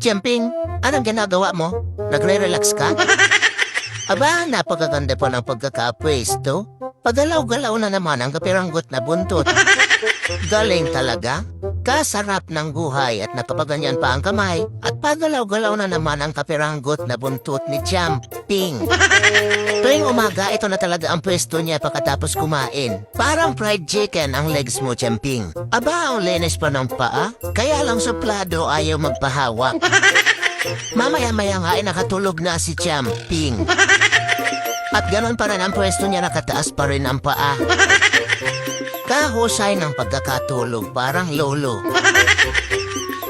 Jumping, anong ginagawa mo? Nagre-relax ka? Aba, napakaganda po ng pagkakapwesto. Pagalaw-galaw na naman ang kapiranggot na buntot. Galing talaga. Kasarap ng buhay at napapaganyan pa ang kamay at pagalaw-galaw na naman ang kapiranggot na buntot ni Jumping. Tuwing umaga, ito na talaga ang pwesto niya pagkatapos kumain. Parang fried chicken ang legs mo, Jumping. Aba, ang linis pa ng paa. Kaya lang suplado ayaw magpahawak. Mamaya-maya nga ay nakatulog na si Jumping. At ganon pa rin ang pwesto niya, nakataas pa rin ang paa. Kahusay ng pagkakatulog, parang lolo.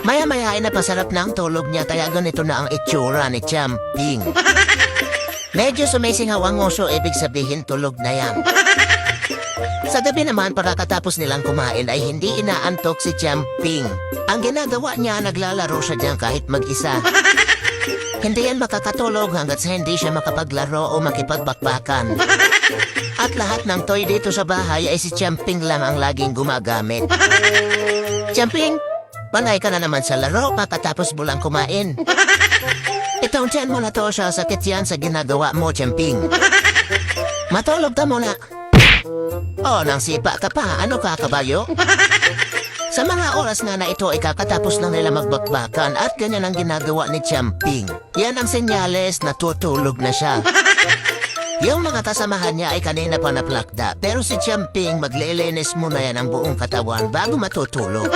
Maya-maya ay napasarap na ang tulog niya, kaya ganito na ang itsura ni Jumping. Medyo sumisingaw ang nguso, ibig sabihin tulog na yan. Sa gabi naman, pagkatapos nilang kumain ay hindi inaantok si Jumping. Ang ginagawa niya, naglalaro siya diyan kahit mag-isa. Hindi yan makakatulog hanggat sa hindi siya makapaglaro o makipagbakbakan. At lahat ng toy dito sa bahay ay si Jumping lang ang laging gumagamit. Jumping, panay ka na naman sa laro pagkatapos mo lang kumain. Itong tiyan mo na to, siya sakit yan sa ginagawa mo, Jumping. Matulog ka muna. Oh, nang sipa ka pa, ano ka, kabayo? Sa mga oras nga na ito ay kakatapos lang nila magbakbakan at ganyan ang ginagawa ni Jumping. Yan ang senyales na tutulog na siya. Yung mga kasamahan niya ay kanina pa naplakda, pero si Jumping maglilinis muna yan ang buong katawan bago matutulog.